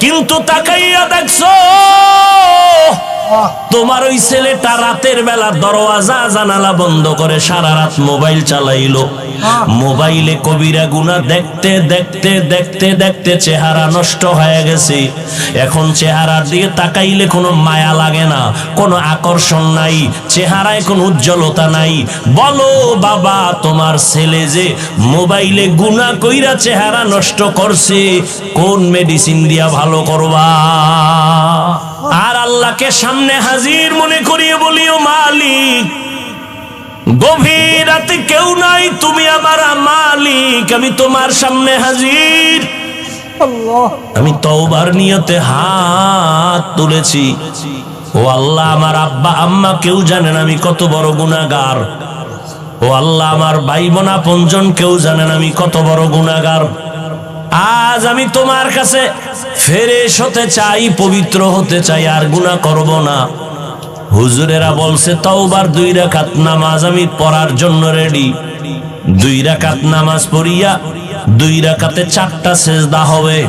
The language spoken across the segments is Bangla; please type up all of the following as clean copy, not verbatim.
কিন্তু তাকাইয়া দেখছো তোমার ওই ছেলেটা রাতের বেলা দরওয়াজা জানালা বন্ধ করে সারা রাত মোবাইল চালাইলো। মোবাইলে কবিরা গুনাহ দেখতে দেখতে দেখতে দেখতে চেহারা নষ্ট হয়ে গেছে। এখন চেহারার দিকে তাকাইলে কোনো মায়া লাগে না, কোনো আকর্ষণ নাই, চেহারায় কোনো উজ্জ্বলতা নাই। বলো বাবা, তোমার ছেলে যে মোবাইলে গুনাহ কইরা চেহারা নষ্ট করছে, কোন মেডিসিন দিয়া ভালো করবা? আর আল্লাহকে সামনে হাজির মনে করিয়ে বলিও, মালিক গভীর রাতে কেউ নাই, তুমি আমার মালিক, আমি তোমার সামনে হাজির। আমি তওবার নিয়তে হাত তুলেছি। ও আল্লাহ, আমার আব্বা আম্মা কেউ জানেন আমি কত বড় গুনাহগার। ও আল্লাহ, আমার ভাই বোন আপনজন কেউ জানেন আমি কত বড় গুনাহগার। আজ আমি তোমার কাছে ফেরেশ হতে চাই, পবিত্র হতে চাই, আর গুনাহ করব না। হুজুরেরা বলছে তওবার 2 রাকাত নামাজ আমি পড়ার জন্য রেডি। 2 রাকাত নামাজ পড়িয়া 2 রাকাতে 4টা সেজদা হবে।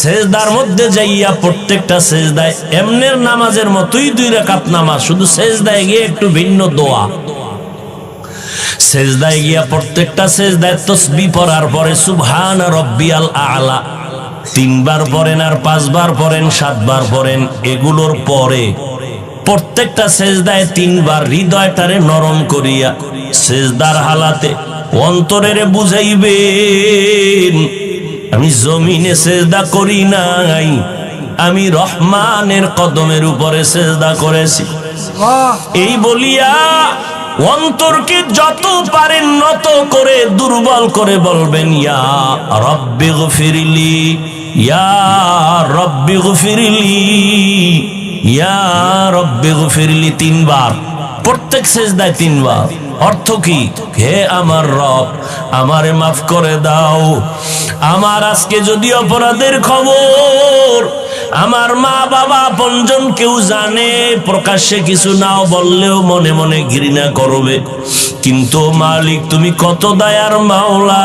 সেজদার মধ্যে যাইয়া প্রত্যেকটা সেজদায় এমনের নামাজের মতোই 2 রাকাত নামাজ, শুধু সেজদায় গিয়ে একটু ভিন্ন দোয়া। সেজদায় গিয়া প্রত্যেকটা সেজদায় তাসবিহ পড়ার পরে সুবহান রাব্বিয়াল আ'লা 3 বার পড়েন, আর 5 বার পড়েন, 7 বার পড়েন। এগুলোর পরে প্রত্যেকটা সেজদায় 3 বার হৃদয়টারে নরম করিয়া সেজদার হালাতে অন্তরেরে বুঝাইবেন, আমি জমিনে সেজদা করি নাই, আমি রহমানের কদমের উপরে সেজদা করেছি। এই বলিয়া অন্তরকে যত পারেন নত করে দুর্বল করে বলবেন, ইয়া রব্বি গফিরলি, ইয়া রব্বি গফিরলি, ইয়া রব্বি গফিরলি 3 বার, প্রত্যেক সেজদায় 3 বার। অর্থ কি? হে আমার রব, আমারে মাফ করে দাও। আমার আজকে যদি অপরাধের খবর আমার মা বাবা আপনজন কেউ জানে, প্রকাশ্যে কিছু নাও বললেও মনে মনে ঘৃণা করবে, কিন্তু মালিক তুমি কত দয়ার মাওলা,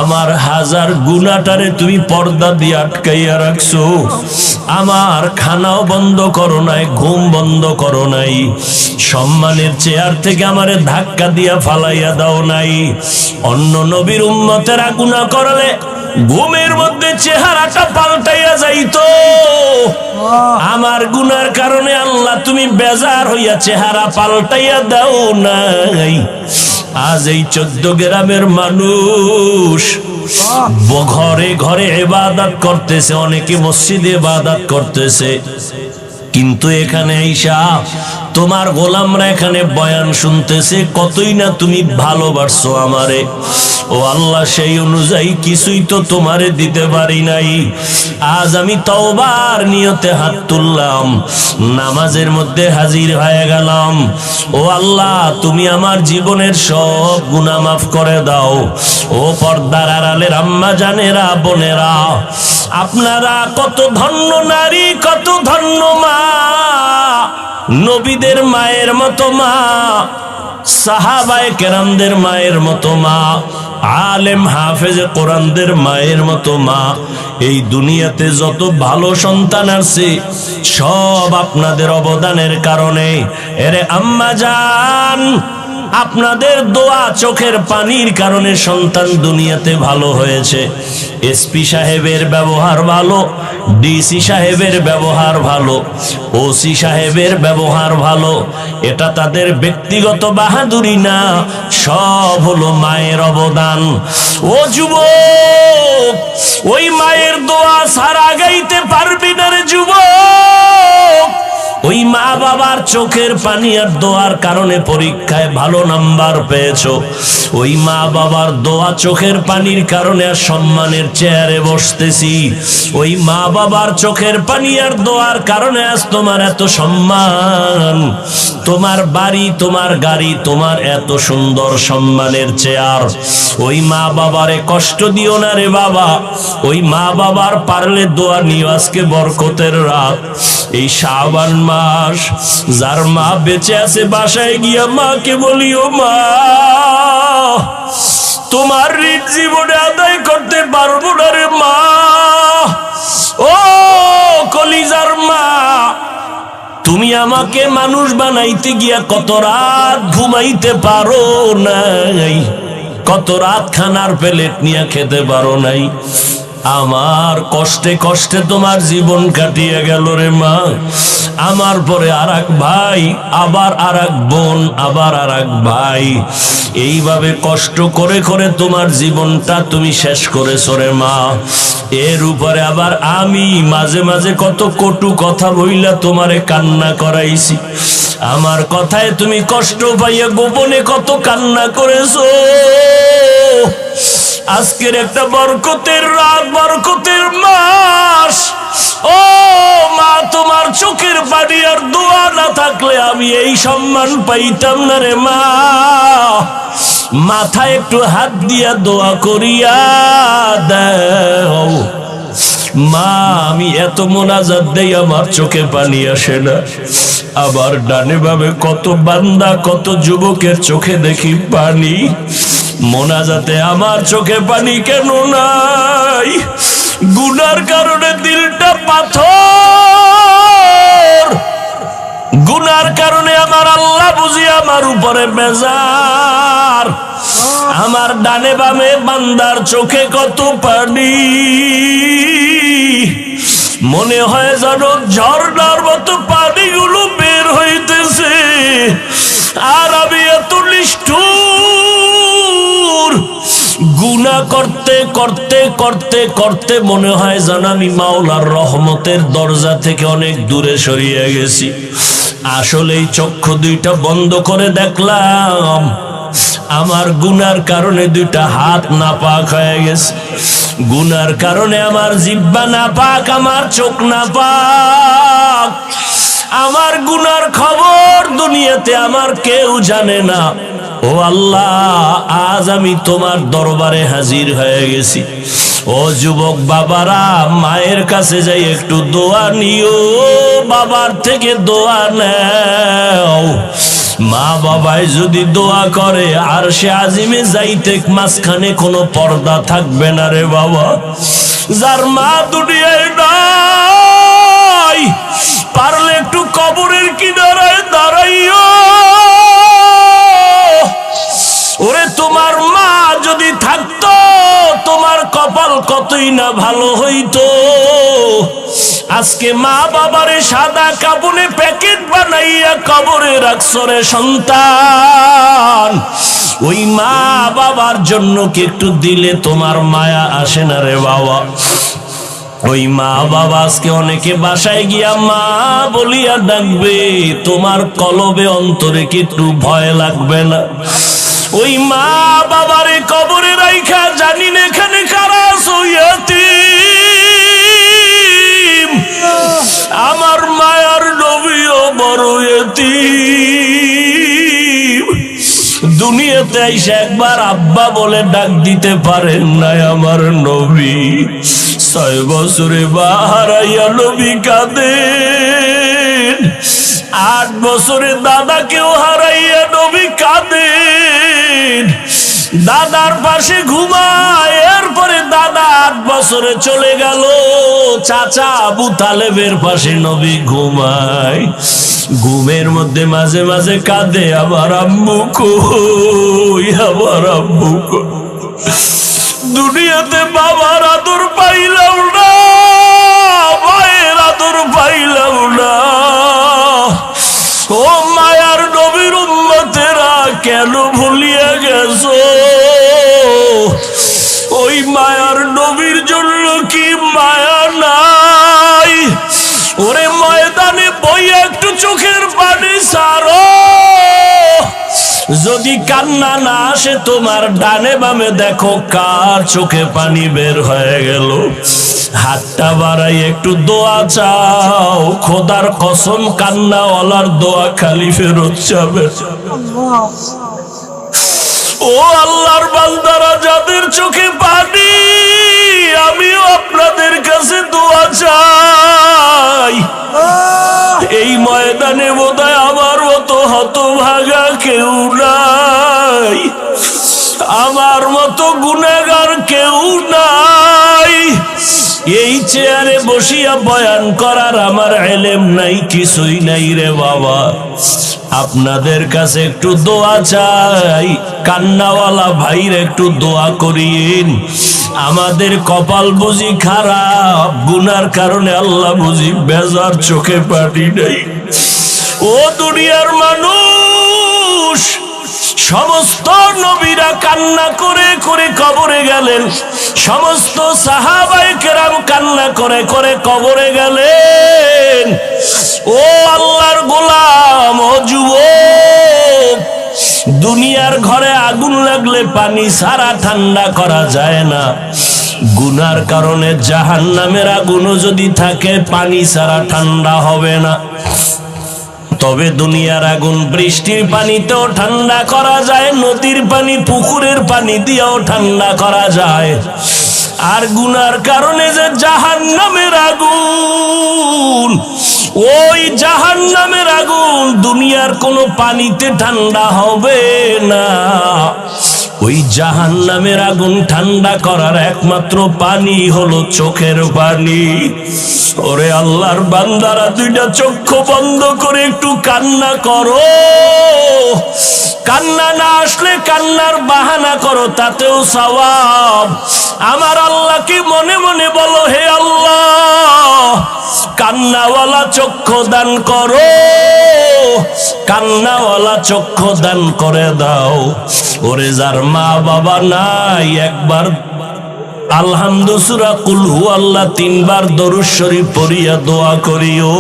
আমার হাজার গুনাহটারে তুমি পর্দা দিয়ে আটকাইয়া রাখছো। আমার খানাও বন্ধ করো নাই, ঘুম বন্ধ করো নাই, সম্মানের চেয়ার থেকে আমারে ধাক্কা দিয়া ফালাইয়া দাও নাই। অন্য নবীর উম্মতেরা গুনাহ করলে ঘুমের মধ্যে চেহারাটা পাল্টাইয়া যাইতো, আমার গুনার কারণে আল্লাহ তুমি বেজার হইয়া চেহারা পাল্টাইয়া দাও নাই। আজ এই 14 গ্রামের মানুষ ঘরে ঘরে ইবাদত করতেছে, অনেকে মসজিদে ইবাদত করতেছে, কিন্তু এখানে আইসা তোমার গোলামরা এখানে বয়ান শুনতেছে, কতই না তুমি ভালোবাসছো আমারে। ও আল্লাহ, সেই অনুযায়ী কিছুই তো তোমারে দিতে পারি নাই। আজ আমি তওবার নিয়তে হাত তুললাম, নামাজের মধ্যে হাজির হয়ে গেলাম। ও আল্লাহ, তুমি আমার জীবনের সব গুনাহ মাফ করে দাও। ও পর্দার আড়ালের আম্মা জানেরা, বোনেরা, আপনারা কত ধন্য নারী, কত ধন্য মা, নবীদের মায়ের মতো মা, সাহাবায়ে কেরামদের মায়ের মতো মা, আলেম হাফেজে কোরআনদের মায়ের মতো মা। এই দুনিয়াতে যত ভালো সন্তান আছে সব আপনাদের অবদানের কারণে। এরে আম্মা জান, আপনাদের দোয়া চোখের পানির কারণে সন্তান দুনিয়াতে ভালো হয়েছে। এসপি সাহেবের ব্যবহার ভালো, ডিসি সাহেবের ব্যবহার ভালো, ওসি সাহেবের ব্যবহার ভালো, এটা তাদের ব্যক্তিগত বাহাদুরি না, সব হলো মায়ের অবদান। ও যুবক, ওই মায়ের দোয়া ছাড়া গাইতে পারবি না রে যুবক। ওই মা বাবার চোখের পানি আর দোয়ার কারণে পরীক্ষায় ভালো নাম্বার পেয়েছো। ওই মা বাবার দোয়া চোখের পানির কারণে আর সম্মানের চেয়ারে বসতেছি। ওই মা বাবার চোখের পানি আর দোয়ার কারণে আজ তোমার এত সম্মান, তোমার বাড়ি, তোমার গাড়ি, তোমার এত সুন্দর সম্মানের চেয়ার। ওই মা বাবারে কষ্ট দিও না রে বাবা। ওই মা বাবার পারলে দোয়া নিও। আজকে বরকতের রাত, এই শাবান মাস, যার মা বেঁচে আছে বাসায় গিয়া মাকে বলিও, মা তোমার ঋণ জীবনে আদায় করতে পারবো না রে মা, আমাকে মানুষ বানাইতে গিয়া কত রাত ঘুমাইতে পারো নাই, কত রাত খানার প্লেট নিয়ে খেতে পারো নাই। আমার কষ্টে কষ্টে তোমার জীবন কাটিয়ে গেল রে মা। আমার পরে আর এক ভাই, আবার আর এক বোন, আবার আর এক ভাই, এইভাবে কষ্ট করে করে তোমার জীবনটা তুমি শেষ করেছো রে মা। এর উপরে আবার আমি মাঝে মাঝে কত কটু কথা বইলা তোমারে কান্না করাইছি। আমার কথায় তুমি কষ্ট পাইয়া গোপনে কত কান্না করেছো। আজকের একটা বরকতের রাত, বরকতের মাস। ও মা, তোমার চোখের পানি আর দোয়া না থাকলে আমি এই সম্মান পাইতাম না রে মা। মাথায় একটু হাত দিয়া দোয়া করিয়া দাও মা। আমি এত মোনাজাত দেই আমার চোখে পানি আসে না। আবার ডানে ভাবে কত বান্দা, কত যুবকের চোখে দেখি পানি। মোনাজাতে আমার চোখে পানি কেন নাই? গুনার কারণে দিলটা পাথর। গুনার কারণে আমার আল্লাহ বুঝি আমার উপরে বেজার। আমার ডানে বামে বান্দার চোখে কত পানি। মনে হয় যেন ঝর্ণার মতো পানিগুলো বের হইতেছে। আর আমি এত নিষ্ঠুর, গুনাহ করতে করতে করতে করতে মনে হয় যেন আমি মাওলার রহমতের দরজা থেকে অনেক দূরে সরিয়ে গেছি। আসলেই চক্ষু দুইটা বন্ধ করে দেখলাম আমার গুনার কারণে দুইটা হাত নাপাক হয়ে গেছে। গুনার কারণে আমার জিহ্বা নাপাক, আমার চোখ নাপাক। আমার গুনার খবর দুনিয়াতে আমার কেউ জানে না। ও আল্লাহ, আজ আমি তোমার দরবারে হাজির হয়ে গেছি। ও যুবক বাবারা, মায়ের কাছে যাই একটু দোয়া নিও, বাবার থেকে দোয়া নাও। মা বাবায় যদি দোয়া করে আর সে আজিমে যাইতে মাঝখানে কোনো পর্দা থাকবে না রে বাবা। যার মা দুনিয়ায় নাই, পারলে একটু কবরের কিনারায় দাঁড়াইও। ওরে তোমার মা যদি থাকতো, তোমার কপাল কতই না ভালো হইতো। আজকে মা বাবারে সাদা কাপড়ে প্যাকেট বানাইয়া কবরে রাখছো রে সন্তান। ওই মা বাবার জন্য কি একটু দিলে তোমার মায়া আসে না রে বাবা? ওই মা বাবা আজকে অনেকে বাসায় গিয়া মা বলিয়া ডাকবে, তোমার কলবে অন্তরে কি একটু ভয় লাগবে না? ওই মা বাবারে কবরে রাইখা জানি না এখানে কারা আছো ইয়াতীম। আমার মায়ার নবীও বড় ইয়াতীম। দুনিয়াতে আইসা একবার আব্বা বলে ডাক দিতে পারেন নাই আমার নবী। 6 বছরে বাহারাইয়া নবী কাঁদেন। 8 বছরে দাদাকেও হারাইয়া নবী কাঁদেন। দাদার পাশে ঘুমায়, এরপরে দাদা 8 বছরে চলে গেল, চাচা আবু তালেবের পাশে নবী ঘুমায়। ঘুমের মধ্যে মাঝে মাঝে কাঁদে, আমার আম্মু কই, আমার আম্মু কই। দুনিয়াতে বাবার আদর পাইলাম না, মায়ের আদর পাইলাম না। ও মায়ার নবীর উম্মতেরা, কেন ভুলিয়া গেছো? ওই মায়ার নবীর জন্য কি মায়া নাই? ওরে ময়দানে বইয়া একটু চোখের পানি ছাড়ো। যদি কান্না না আসে তোমার ডানে বামে দেখো কার চোখে পানি বের হয়ে গেল। হাতটা বাড়াই একটু দোয়া চাও। খোদার কসম, কান্নাওয়ালার দোয়া খালি ফেরত যাবে। ও আল্লাহর বান্দারা, যাদের চোখে পানি, আমিও আপনাদের কাছে দোয়া চাই। এই ময়দানে বোধহয় আমার মতো হতভাগা কেউ নাই, আমার মতো গুনাহগার কেউ নাই। এই চেয়ার চেয়ারে বসিয়া বয়ান করার আমার ইলম নাই, কিছুই নাই রে বাবা। আপনাদের কাছে একটু দোয়া চাই, কান্নাওয়ালা ভাইর একটু দোয়া করিয়েন। আমাদের কপাল বুঝি খারাপ, গুনার কারণে আল্লাহ বুঝি বেজার চোখে পানি নাই। ও দুনিয়ার মানুষ, সমস্ত নবীরা কান্না করে করে কবরে গেলেন, সমস্ত সাহাবায়ে কেরাম কান্না করে করে কবরে গেলেন। ও আল্লাহর গোলাম, ও যুবক, দুনিয়ার ঘরে আগুন লাগলে পানি ছাড়া ঠান্ডা করা যায় না। গুনার কারণে জাহান্নামের আগুনও যদি থাকে, পানি ছাড়া ঠান্ডা হবে না। তবে দুনিয়ার আগুন বৃষ্টির পানিতেও ঠান্ডা করা যায়, নদীর পানি পুকুরের পানি দিয়েও ঠান্ডা করা যায়। আর গুনার কারণে যে জাহান্নামের আগুন, ওই জাহান্নামের আগুন দুনিয়ার কোনো পানিতে ঠান্ডা হবে না। ওই জাহান্নামের আগুন ঠান্ডা করার একমাত্র পানি হলো চোখের পানি। ওরে আল্লাহর বান্দারা, দুইটা চক্ষু বন্ধ করে একটু কান্না করো। কান্না না আসলে কান্নার বাহানা করো, তাতেও সওয়াব। আমার আল্লাহকে মনে মনে বলো, হে আল্লাহ, কান্নাওয়ালা চক্ষু দান করো, কান্নাওয়ালা চক্ষু দান করে দাও। ওরে যার মা বাবা নাই, একবার আলহামদু সূরা কুল হু আল্লাহ 3 বার দরুদ শরীফ পড়িয়া দোয়া করিও।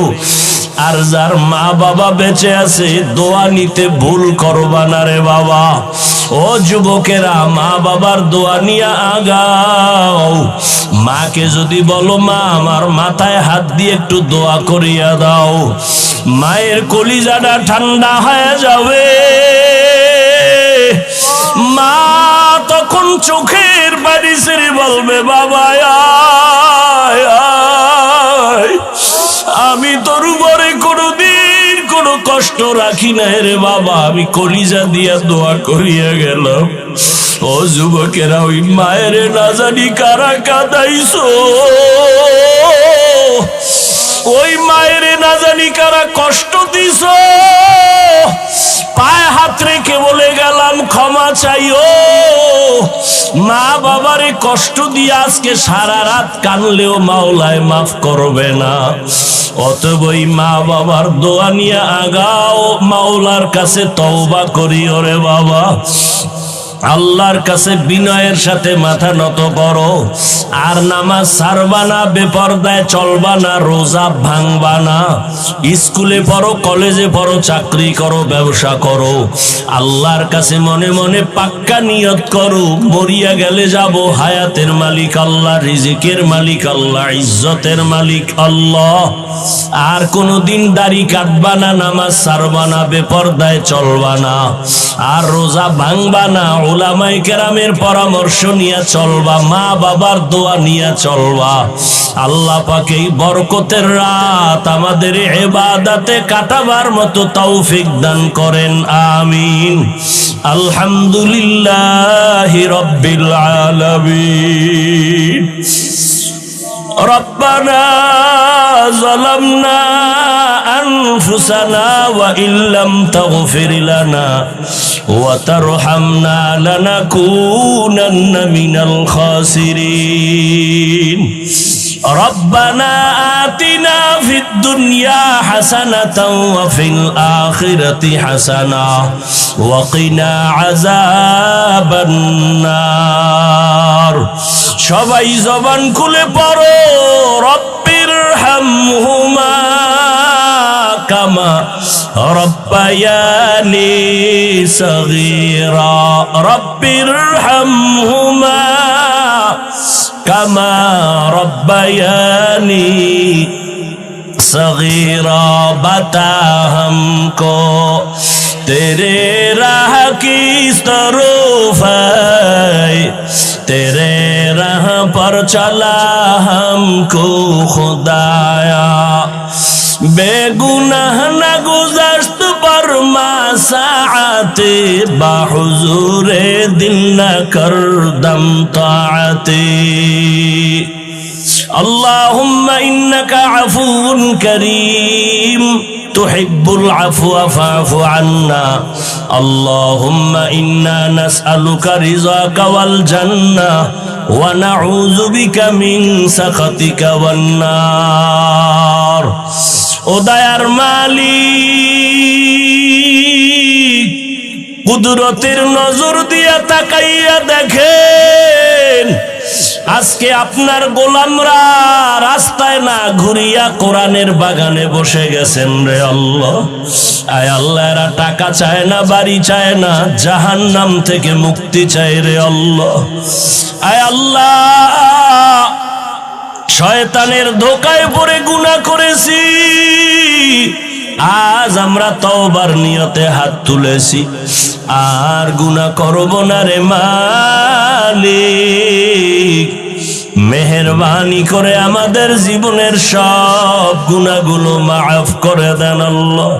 আর যার মা বাবা বেঁচে আছে, দোয়া নিতে ভুল করবা না রে বাবা। ও যুবকেরা, মা বাবার দোয়া নিয়ে আগাও। মাকে যদি বলো, মা আমার মাথায় হাত দিয়ে একটু দোয়া করিয়া দাও, মায়ের কলিজাটা ঠান্ডা হয়ে যাবে। মা তখন চোখের পানি ছেড়ে বলবে, বাবা আয় আয়, আমি তোর উপরে কোনোদিন কোনো কষ্ট রাখি না রে বাবা, আমি কলিজা দিয়া দোয়া করিয়া গেলাম। ও যুবকেরা, ওই মায়ের না জানি কারা কাঁদাইছো, ওই মায়ের না জানি কারা কষ্ট দিছো। পায়ে হাত রেখে বলে গেলাম, ক্ষমা চাইও। মা বাবারে কষ্ট দিয়ে আজকে সারা রাত কানলেও মাওলায় মাফ করবে না। অতএব মা বাবার দোয়া নিয়ে আগাও, মাওলার কাছে তওবা করিও রে বাবা। আল্লাহর কাছে বিনয়ের সাথে মাথা নত করো। আর নামাজ ছাড়বা না, বেপরদায় চলবা না, রোজা ভাঙবা না। স্কুলে পড়ো, কলেজে পড়ো, চাকরি করো, ব্যবসা করো, আল্লাহর কাছে মনে মনে পাক্কা নিয়ত করো, মরিয়া গেলে যাব হায়াতের মালিক আল্লাহ, রিজিকের মালিক আল্লাহ, ইজ্জতের মালিক আল্লাহ। আর কোনোদিন দাড়ি কাটবা না, নামাজ ছাড়বা না, বেপরদায় চলবা না, আর রোজা ভাঙবা না। উলামায়ে কেরামের পরামর্শ নিয়ে চলবা, মা বাবার দোয়া নিয়ে চলবা। আল্লাহ পাক এই বরকতের রাত আমাদের ইবাদতে কাটাবার মতো তৌফিক দান করেন, আমিন। আলহামদুলিল্লাহি রাব্বিল আলামিন। ربنا ظلمنا أنفسنا وإن لم تغفر لنا وترحمنا لنكونن من الخاسرين ربنا آتنا في الدنيا حسنة وفي الآخرة حسنة وقنا عذاب النار সবাই জবান খুলে পড়ো রব্বির হামহুমা কামা রব্বায়ানি সগীরা রব্বির হামহুমা কামা রব্বায়ানি सगीरा बता हमको तेरे राह की तरफ है तेरे राह पर चला हमको खुदाया बेगुनाह न गुज़श्त पर मासाते बाहुज़ूरे दिल न कर दम ताअते আল্লাহুম্মা ইন্নাকা আফুউন কারীম তুহিব্বুল আফওয়া ফা'ফু আন্না আল্লাহুম্মা ইন্না নাসআলুকা রিযাকা ওয়াল জান্নাহ ওয়া নাউযু বিকা মিন সাখাতিকা ওয়ান নার। ও দয়ার মালিক, কুদরতের নজর দিয়া তাকাইয়া দেখেন, আজকে আপনার গোলামরা রাস্তায় না ঘুরিয়া কোরআনের বাগানে বসে গেছেন রে আল্লাহ। আয় আল্লাহ, এরা টাকা চায় না, বাড়ি চায় না, জাহান্নাম থেকে মুক্তি চায় রে আল্লাহ। আয় আল্লাহ, শয়তানের ধোকায় পড়ে গুনাহ করেছি, আজ আমরা তওবার নিয়তে হাত তুলেছি, আর গুনাহ করব না রে মালিক। মেহেরবানি করে আমাদের জীবনের সব গুনাহগুলো মাফ করে দেন আল্লাহ।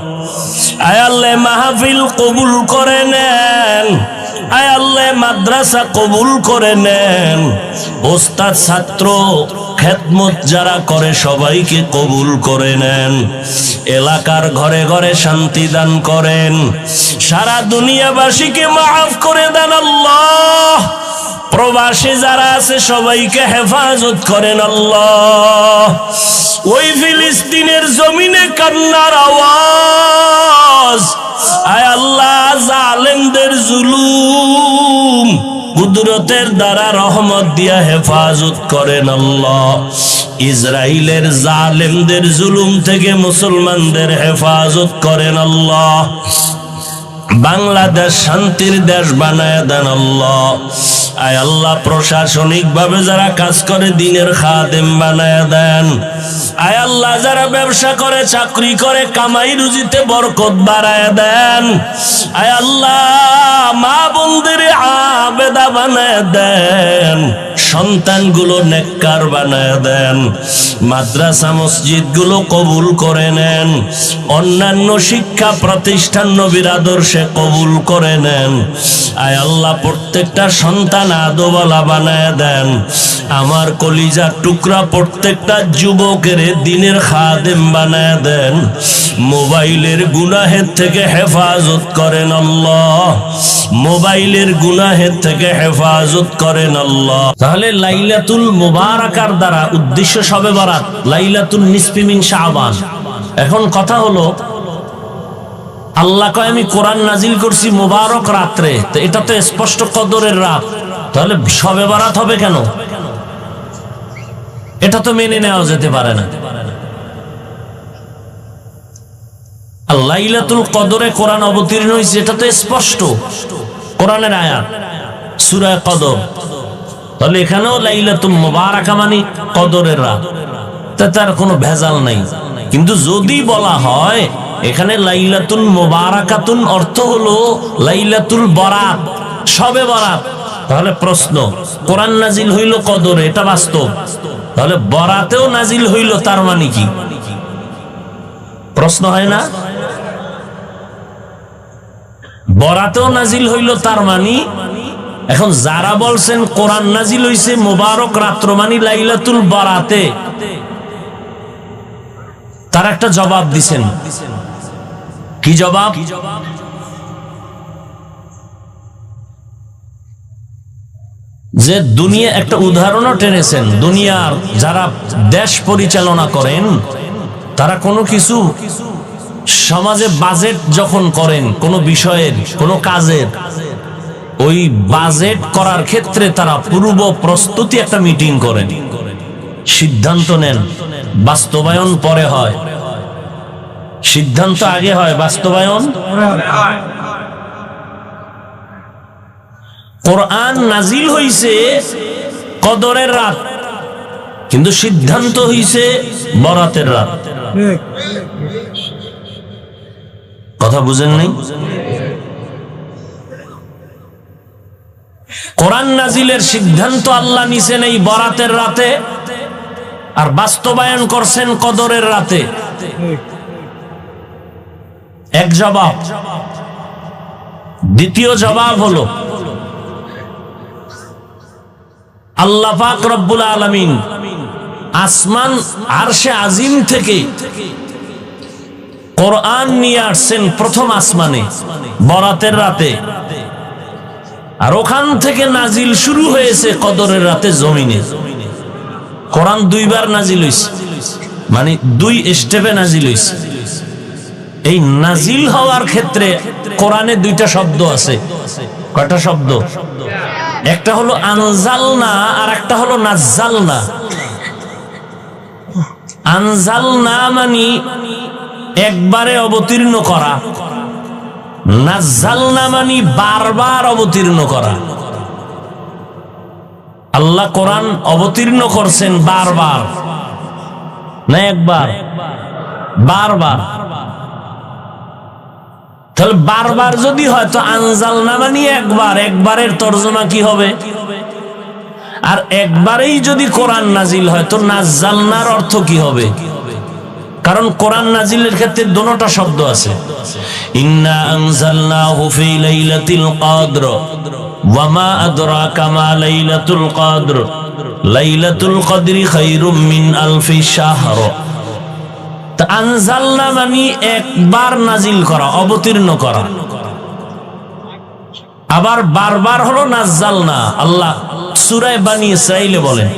আয় আল্লাহ, মাহফিল কবুল করে নেন। আয় আল্লাহ, মাদ্রাসা কবুল করে নেন। ওস্তাদ ছাত্র খেদমত যারা করে সবাইকে কবুল করে নেন। এলাকার ঘরে ঘরে শান্তি দান করেন। সারা দুনিয়াবাসীকে মাফ করে দেন আল্লাহ। প্রবাসী যারা আছে সবাইকে হেফাজত করেন আল্লাহ। ওই ফিলিস্তিনের জমিনে কান্নার আওয়াজ, আয় আল্লাহ, জালেমদের জুলুম কুদরতের দ্বারা রহমত দিয়া হেফাজত করেন আল্লাহ। ইসরাইলের জালেমদের জুলুম থেকে মুসলমানদের হেফাজত করেন আল্লাহ। বাংলাদেশ শান্তির দেশ বানায় দেন আল্লাহ। আয় আল্লাহ, প্রশাসনিক ভাবে যারা কাজ করে দিনের খাদেম বানায় দেন। আয় আল্লাহ, যারা ব্যবসা করে, চাকরি করে, কামাই রুজিতে বরকত বাড়ায় দেন। আয় আল্লাহ, মা বোনদের আবেদা বানায় দেন, সন্তানগুলো নেককার বানায় দেন। মাদ্রাসা মসজিদ গুলো কবুল করে নেন। অন্যান্য শিক্ষা প্রতিষ্ঠান নবীর আদর্শে কবুল করে নেন। আয় আল্লাহ, প্রত্যেকটা সন্তান আদোওয়ালা বানায় দেন। আমার কলিজার টুকরা প্রত্যেকটা যুবকের দিনের খাদেম বানায় দেন। মোবাইলের গুনাহের থেকে হেফাজত করেন আল্লাহ। মোবাইলের গুনাহের থেকে হেফাজত করেন আল্লাহ। তাহলে লাইলাতুল মুবারাকার দ্বারা উদ্দেশ্য শবে বরাত, লাইলাতুল নিসফি মিন শাবান। এখন কথা হলো, আল্লাহ কয় আমি কোরআন নাজিল করছি মুবারক রাত্রে, তো এটা তো স্পষ্ট কদরের রাত, তাহলে শবে বরাত হবে কেন? এটা তো মেনে নেওয়া যেতে পারে না। লাইলাতুল কদরে কোরআন অবতীর্ণ হয়েছে, এটা তো স্পষ্ট কোরআনের আয়াত, সূরা কদর। তাহলে এখানেও লাইলাতুল মুবারাকা মানে কদরের রাত, তার কোনো ভেজাল নাই। কিন্তু যদি বলা হয় এখানে লাইলাতুল মুবারাকাতুন অর্থ হলো লাইলাতুল বরাত, শবে বরাত, তাহলে প্রশ্ন, কোরআন নাজিল হইল কদরে, এটা বাস্তব, তাহলে বরাতেও নাজিল হইল, তার মানে কি? প্রশ্ন হয় না? বরাতেও নাজিল হইল, তার মানে এখন যারা বলছেন কোরআন নাজিল হইছে মুবারক রাত্র মানে লাইলাতুল বরাতে, তার একটা জবাব দিছেন। কি জবাব? যে দুনিয়া, একটা উদাহরণও টেনেছেন, দুনিয়ার যারা দেশ পরিচালনা করেন তারা কোনো কিছু সমাজে বাজেট যখন করেন, কোনো বিষয়ের, কোনো কাজের, ওই বাজেট করার ক্ষেত্রে তারা পূর্ব প্রস্তুতি একটা মিটিং করেন, সিদ্ধান্ত নেন, বাস্তবায়ন পরে হয়। সিদ্ধান্ত আগে হয়, বাস্তবায়ন। কোরআন নাজিল হইছে কদরের রাত, কিন্তু সিদ্ধান্ত হইছে বরাতের রাত। কথা বুঝেন নাই? কোরআন নাজিলের সিদ্ধান্ত আল্লাহ নিছেন এই বরাতের রাতে, আর বাস্তবায়ন করছেন কদরের রাতে। এক জবাব। দ্বিতীয় জবাব হলো, আল্লাহ পাক রব্বুল আলামিন আসমান আরশে আজিম থেকে কোরআন নিয়ে আসছেন প্রথম আসমানে বরাতের রাতে, আর ওখান থেকে নাজিল শুরু হয়েছে কদরের রাতে জমিনে। কোরআন দুইবার নাজিল হইছে, মানে দুই স্টেপে নাজিল হইছে। এই নাজিল হওয়ার ক্ষেত্রে কোরআনে দুইটা শব্দ আছে। কয়টা শব্দ? একটা হলো আনজালনা আর একটা হলো নাজ্জালনা। আনজালনা মানে একবারে অবতীর্ণ করা, নাজ্জালনা মানে বারবার অবতীর্ণ করা। আল্লাহ কোরআন অবতীর্ণ করছেন বারবার, না একবার, বারবার। তাহলে বারবার যদি হয় তো আনজালনা মানে একবার, একবারের তর্জমা কি হবে? আর একবারেই যদি কোরআন নাজিল হয় তো নাজ্জালনার অর্থ কি হবে? কারণ কোরআন নাজিলের ক্ষেত্রে দুটোটা শব্দ আছে। ইন্না আনজালনাহু ফি লাইলাতিল কদর ওয়া মা আদরাকা মা লাইলাতুল কদর লাইলাতুল কদরি খায়রুম মিন আলফি শাহর। তা আনজালনা মানে একবার নাজিল করা, অবতীর্ণ করা। আবার বারবার হলো নাজ্জালনা। আল্লাহ সূরা বানী ইসরাঈলে বলেন